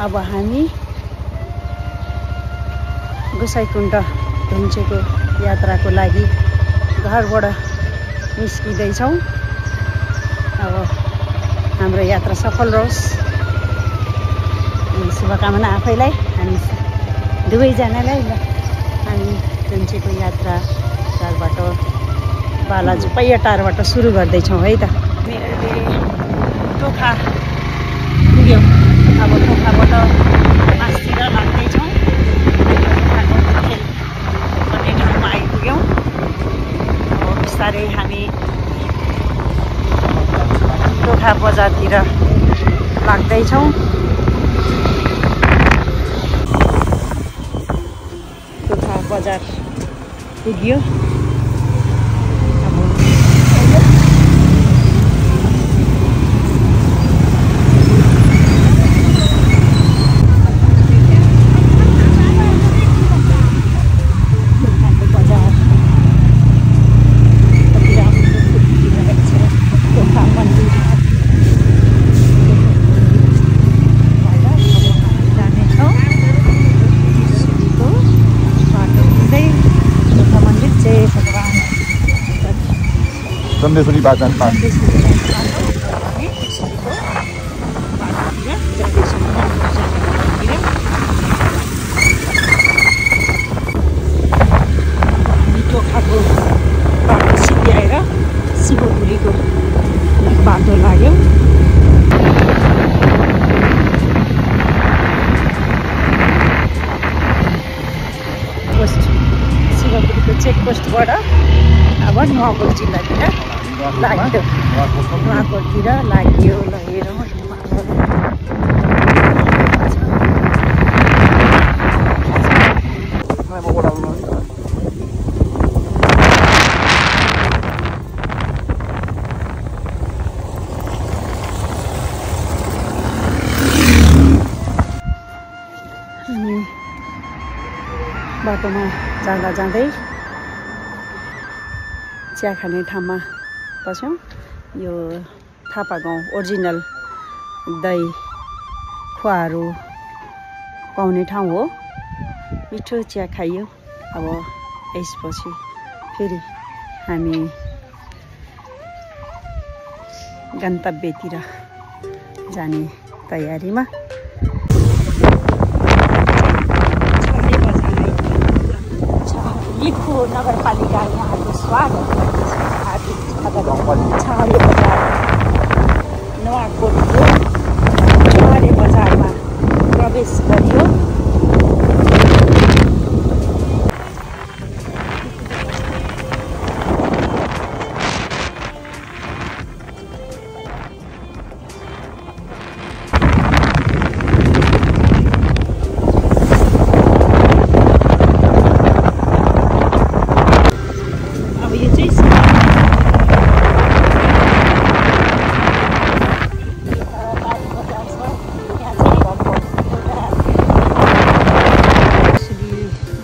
अब हामी गोसाइकुण्ड धुम्चेको यात्राको लागि घरबाट निस्किँदैछौँ। अब हाम्रो यात्रा सफल रहोस्, शुभकामना आफैलाई, हामी दुवैजनालाई। हामी धुम्चेको यात्रा टारबाट बालाजु पैया टारबाट सुरु गर्दैछौँ है त। हामीले टोखा पुग्यौँ। अब टोखाबाट मासतिर लाग्दैछौँ। ठाउँमा आइपुग्यौँ। अब बिस्तारै हामी टोखा बजारतिर लाग्दैछौँ। टोखा बजार पुग्यो। चन्देश्वरी बाजान पार्क टोखाको बाटो सिद्ध्याएर शिवपुरीको बाटो लाग्यो। शिवपुरीको चेकपोस्टबाट अब नुवाकोट जिल्लातिर लाग्यो। नुवाकोटतिर लाग्यो। ल हेरौँ बाटोमा जाँदा जाँदै चिया खाने ठाउँमा पस्यौँ। यो थापा गाउँ ओरिजिनल दही खुवाहरू पाउने ठाउँ हो। मिठो चिया खाइयो। अब यसपछि फेरि हामी गन्तव्यतिर जाने तयारीमा। लिखो नगरपालिका यहाँको स्वागत छहारे बजार नुवाकोटको छहारे बजारमा प्रवेश गरियो।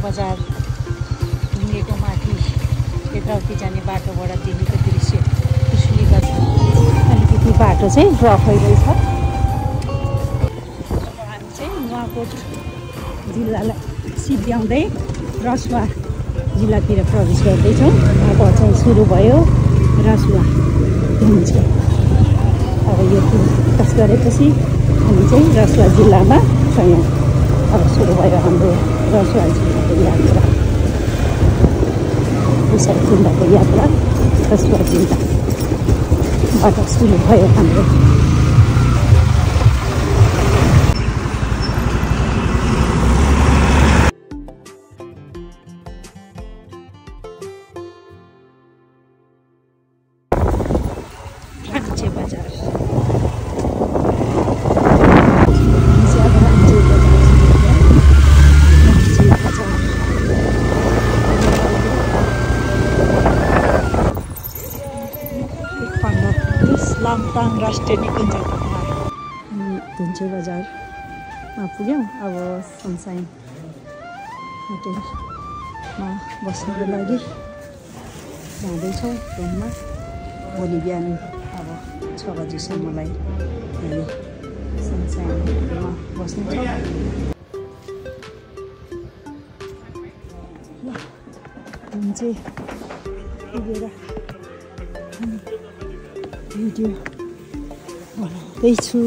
बजार ढुङ्गेको माथि यताउति जाने बाटोबाट देखेको दृश्य कुसुली बजार। अलिकति बाटो चाहिँ रफ भइरहेछ। अब हामी चाहिँ नुवाकोट जिल्लालाई सिद्ध्याउँदै रसुवा जिल्लातिर प्रवेश गर्दैछौँ। अब चाहिँ सुरु भयो रसुवा धुम्चे। अब यो क्रस गरेपछि हामी चाहिँ रसुवा जिल्लामा छौँ। अब सुरु भयो हाम्रो रसुवा जिल्लाको यात्रा। गोसाइकुण्डको यात्रा रसुवा जिल्लाबाट सुरु भयो हाम्रो। ढाँचे बजार लामटाङ राष्ट्रिय निकुञ्ज धुम्चे बजारमा पुग्यौँ। अब सनसाइन होटेलमा बस्नको लागि जाँदैछौँ रुममा। भोलि बिहान अब 6 बजीसम्मलाई सनसाइनमा बस्नेछौँ। हामी चाहिँ पुगेर भिडियो बनाउँदैछु।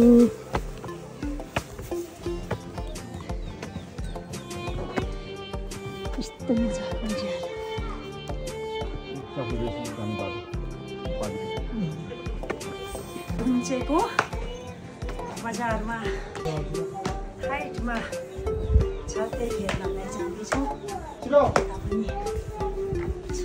कस्तो मजा आउँछ। दुम्चेको बजारमा हाइटमा छ त्यही हेर्नलाई जाँदैछौँ। पनि छ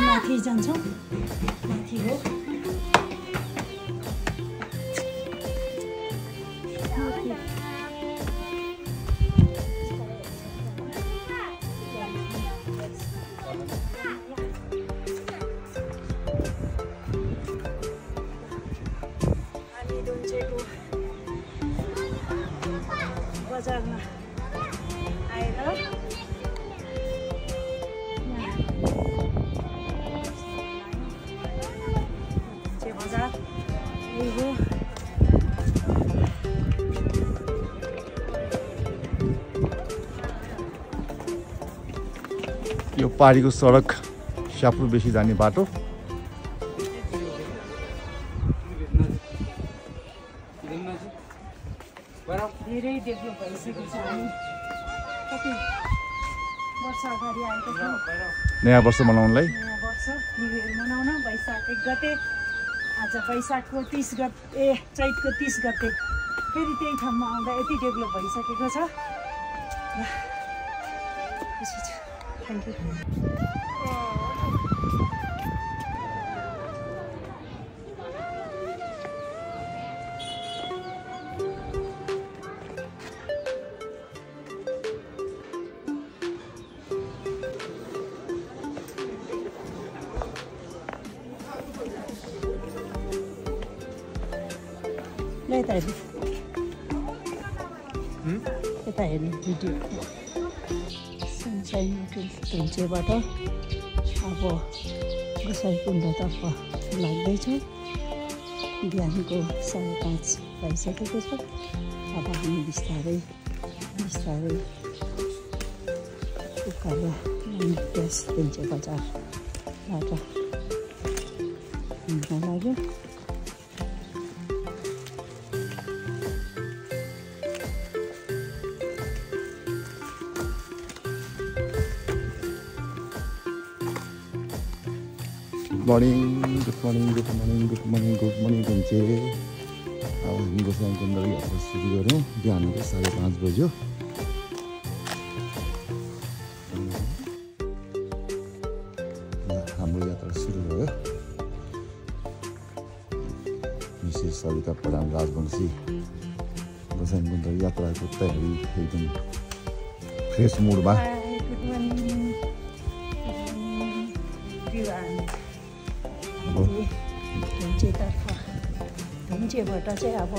माथि जान्छौँ। माथि हो बजारमा आएर बजार यही हो। यो पारीको सडक स्यापुर बेसी जाने बाटो। धेरै डेभलप भइसकेको छ। हामी कति वर्ष अगाडि आएको थियौँ नयाँ वर्ष मनाउनलाई। नयाँ वर्ष न्यु इयर मनाउन वैशाख 1 गते। आज वैशाखको 30 गते चैतको 30 गते फेरि त्यही ठाउँमा आउँदा यति डेभलप भइसकेको छ। Thank you. यता हेर्नु भिडियो सनसाइन धुन्चेबाट अब गोसाइकुण्डतर्फ लाग्दैछौँ। बिहानको 5:30 भइसकेको छ। अब हामी बिस्तारै उकालो ग्यास धुन्चे बजारबाट हिँड्न लाग्यो। Good morning Dhunche. अब हामी गोसाइकुण्ड यात्रा सुरु गऱ्यौँ। बिहानको 5:30 बज्यो। हाम्रो यात्रा सुरु भयो। मिसेस सरिता प्रधान राजवंशी गोसाइकुण्ड यात्राको तयारी एकदम फ्रेस मुडमा। धुन्चेबाट चाहिँ अब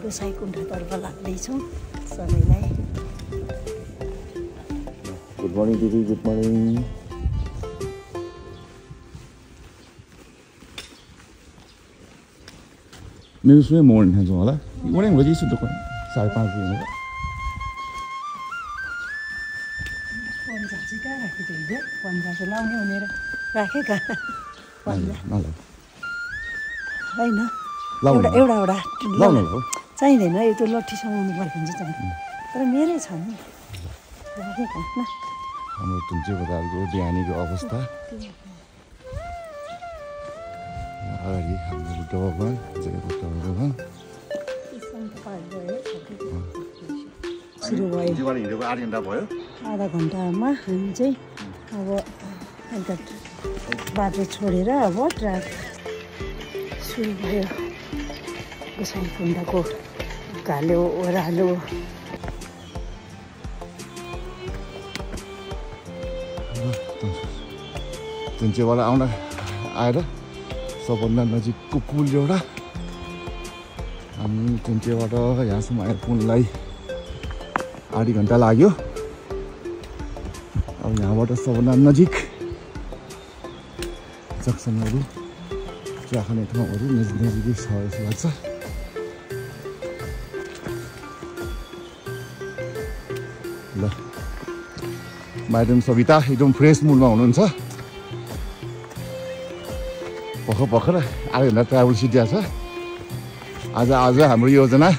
गोसाइकुण्डतर्फ लाग्दैछौँ सबैलाई। गुड मर्निङ दिदी। Good morning. मेरो सुनै मोर्निङ खान्छौँ होला। मोर्निङ बजी सुन्नु 5:30 बजी हुन्छ। पन्जा चाहिँ कहाँ राखेको थियो? पन्जा चाहिँ लाउने भनेर राखेका पन्जा होइन। एउटा चाहिँदैन। यो त लट्ठी समाउनु पर्यो भने चाहिँ चाहिन्छ। तर मेरै छ नि राखेका न। हाम्रो धुन्चे बजारको बिहानीको अवस्था। अगाडि हाम्रो डबल सुरु भयो। 8 घन्टा भयो। आधा घन्टामा हामी चाहिँ अब एउटा बाटो छोडेर अब ट्र्याक सुरु भयो। गोसाइकुण्डको उकालो ओह्रालो धुन्चेबाट आएर सबभन्दा नजिकको पुल एउटा। हामी धुन्चेबाट यहाँसम्म आएर पुललाई आधी घन्टा लाग्यो। अब यहाँबाट सबभन्दा नजिक जक्सनहरू चिया खाने ठाउँहरू नजिकै छ जस्तो लाग्छ। ल म्याडम सविता एकदम फ्रेस मुडमा हुनुहुन्छ। भर्खर आधा घन्टा ट्राभल सिद्धिया छ। आज हाम्रो योजना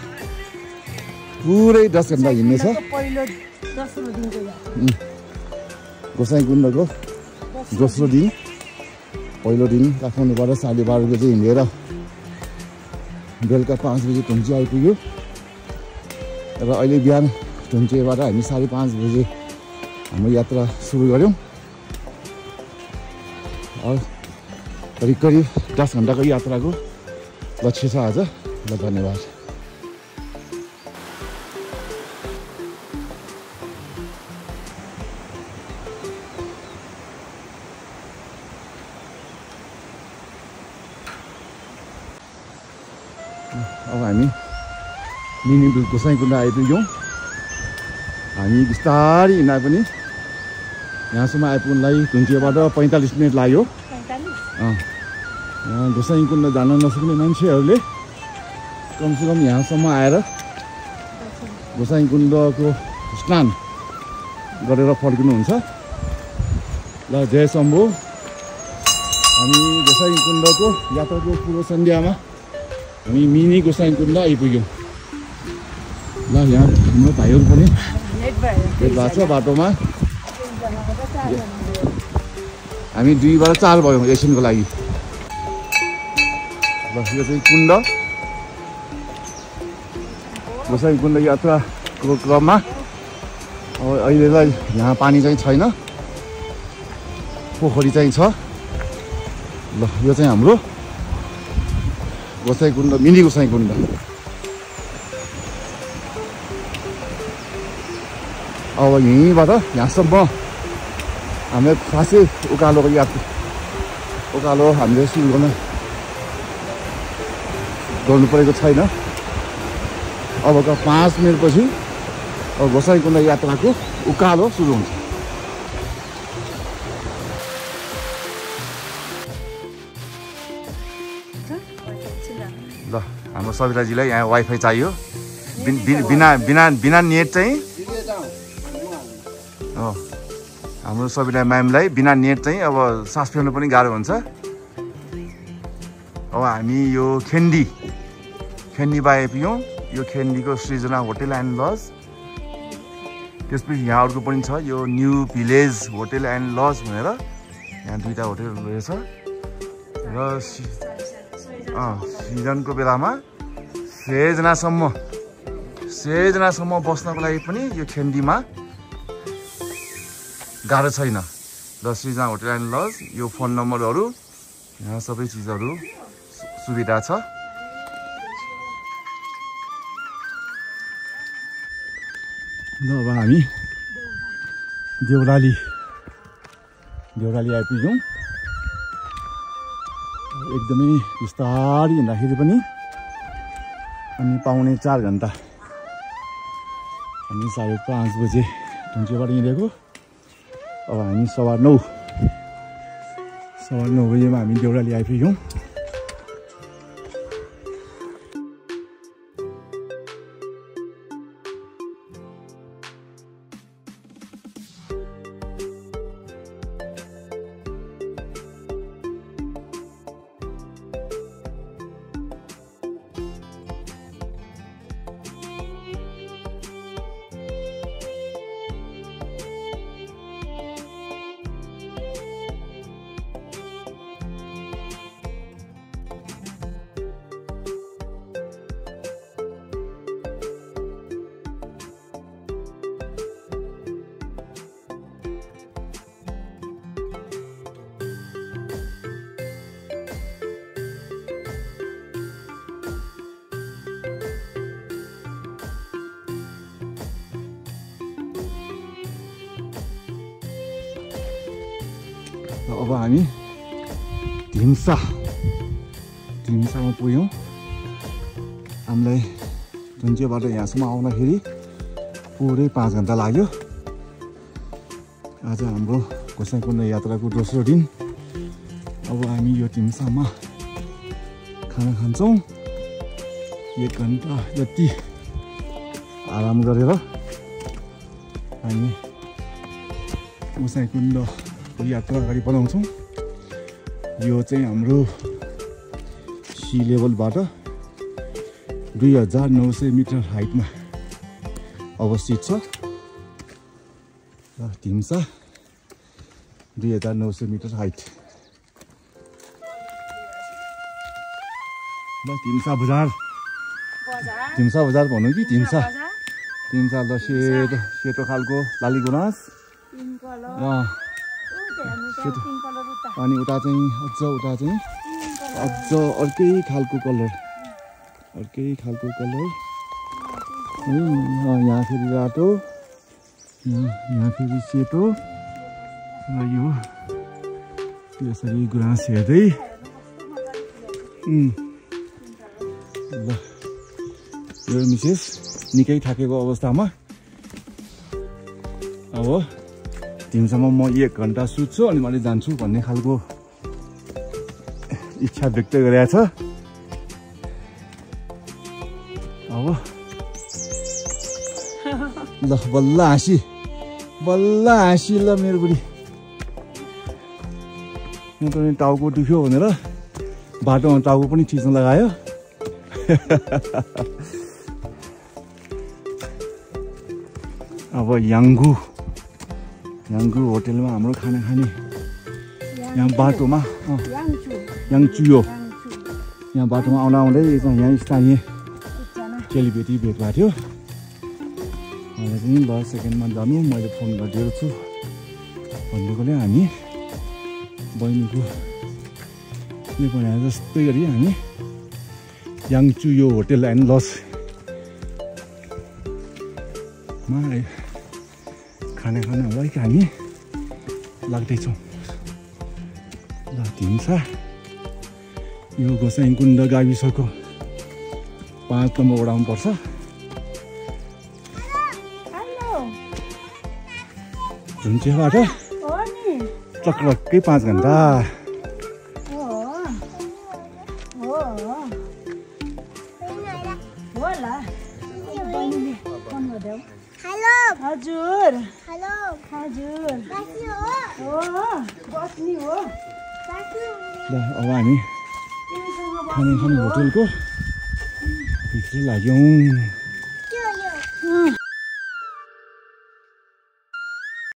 पुरै 10 घन्टा हिँड्ने छ। गोसाइँकुण्डको दोस्रो दिन पहिलो दिन काठमाडौँबाट 12:30 बजे हिँडेर बेलुका 5 बजे धुम्ची आइपुग्यो र अहिले बिहान धुम्चीबाट हामी 5:30 बजे हाम्रो यात्रा सुरु गऱ्यौँ। करिब 10 घन्टाको यात्राको लक्ष्य छ आज। ल धन्यवाद। अब हामी मिनी गोसाइँकुण्ड आइपुग्यौँ। हामी बिस्तारै हिँड्दा पनि यहाँसम्म आइपुग्नलाई धुम्चीबाट 45 मिनट लाग्यो। यहाँ गोसाइँकुण्ड जान नसक्ने मान्छेहरूले कमसेकम यहाँसम्म आएर गोसाइँकुण्डको स्नान गरेर फर्किनुहुन्छ। ल जय शम्भु। हामी गोसाइँकुण्डको यात्राको पूर्व सन्ध्यामा हामी मिनी गोसाइँकुण्ड आइपुग्यौँ। ल यहाँ हाम्रो भाइहरू पनि भेट भएको छ बाटोमा। हामी 2बाट 4 भयौँ एकछिनको लागि। ल यो चाहिँ कुण्ड गोसाइँकुण्ड यात्राको क्रममा अब अहिलेलाई यहाँ पानी चाहिँ छैन, पोखरी चाहिँ छ। ल यो चाहिँ हाम्रो गोसाइँकुण्ड मिनी गोसाइँकुण्ड। अब यहीँबाट यहाँसम्म हामीले खासै उकालोको उकालो हामीले सुरु गर्नु परेको छैन। अबका 5 मिनटपछि अब गोसाइँकुण्ड यात्राको उकालो सुरु हुन्छ। ल हाम्रो सविताजीलाई यहाँ वाइफाई चाहियो। बिना नेट चाहिँ हाम्रो सविता म्यामलाई बिना नेट चाहिँ अब सास फेर्नु पनि गाह्रो हुन्छ। अब हामी यो खेन्डी आइपुग्यौँ। यो खेन्डीको सृजना होटेल एन्ड लज। त्यसपछि यहाँ अर्को पनि छ यो new village hotel and lodge भनेर। यहाँ 2टा होटेलहरू रहेछ र सिजनको बेलामा 6 जनासम्म बस्नको लागि पनि यो खेन्डीमा गाह्रो छैन। ल सृजना होटेल एन्ड लज यो फोन नम्बरहरू यहाँ सबै चिजहरू सुविधा छ। ल अब हामी देउराली आइपुग्यौँ। एकदमै बिस्तारै हिँड्दाखेरि पनि अनि पाउने 4 घन्टा। हामी 5:30 बजे धुम्चीबाट हिँडेको। अब हामी 9:15 बजेमा हामी देउराली आइपुग्यौँ। अब हामी धिम्सामा पुग्यौँ। हामीलाई धुम्चीबाट यहाँसम्म आउँदाखेरि पुरै 5 घण्टा लाग्यो। आज हाम्रो गोसाइँकुण्ड यात्राको दोस्रो दिन। अब हामी यो टिम्सामा खाना खान्छौँ। 1 घण्टा जति आराम गरेर हामी गोसाइँकुण्डको यात्रा अगाडि बढाउँछौँ। यो चाहिँ हाम्रो सी लेभलबाट 2900 मिटर हाइटमा अवस्थित छ र टिम्सा 2900 मिटर हाइट। ल टिम्सा बजार भनौँ कि टिम्सा ल सेतो खालको लाली गुराँस अनि उता चाहिँ अझ अर्कै खालको कलर यहाँ फेरि रातो, यहाँ फेरि सेतो र यो यसरी गुराँस हेर्दै ल यो मिसेस निकै थाकेको अवस्थामा अब टिम्सामा म 1 घण्टा सुत्छु अनि मैले जान्छु भन्ने खालको इच्छा व्यक्त गरेको छ। अब ल बल्ल हाँसी ल मेरो बुढी। यहाँ पनि टाउको दुख्यो भनेर बाटोमा टाउको पनि थिच्न लगायो। अब याङ्गु होटेलमा हाम्रो खाना खाने यहाँ बाटोमा याङचुयो यहाँ बाटोमा आउँदै यहाँ स्थानीय चेलीबेटी भेट भएको थियो। मलाई चाहिँ ल सेकेन्डमा जानु मैले फोन गरिदिएको छु भन्नुकोले हामी बहिनीको ले भने जस्तै गरी हामी याङचुयो होटेल एन्ड लजमा खाना खानको लागि हामी लाग्दैछौँ। ल टिम्सा यो गोसाइँकुण्ड गाविसको 5 नम्बर वडामा पर्छ। झुन्चेबाट टक्कै 5 घण्टा। हजुर ल अब हामी खाने होटेलको भित्र लाग्यौँ।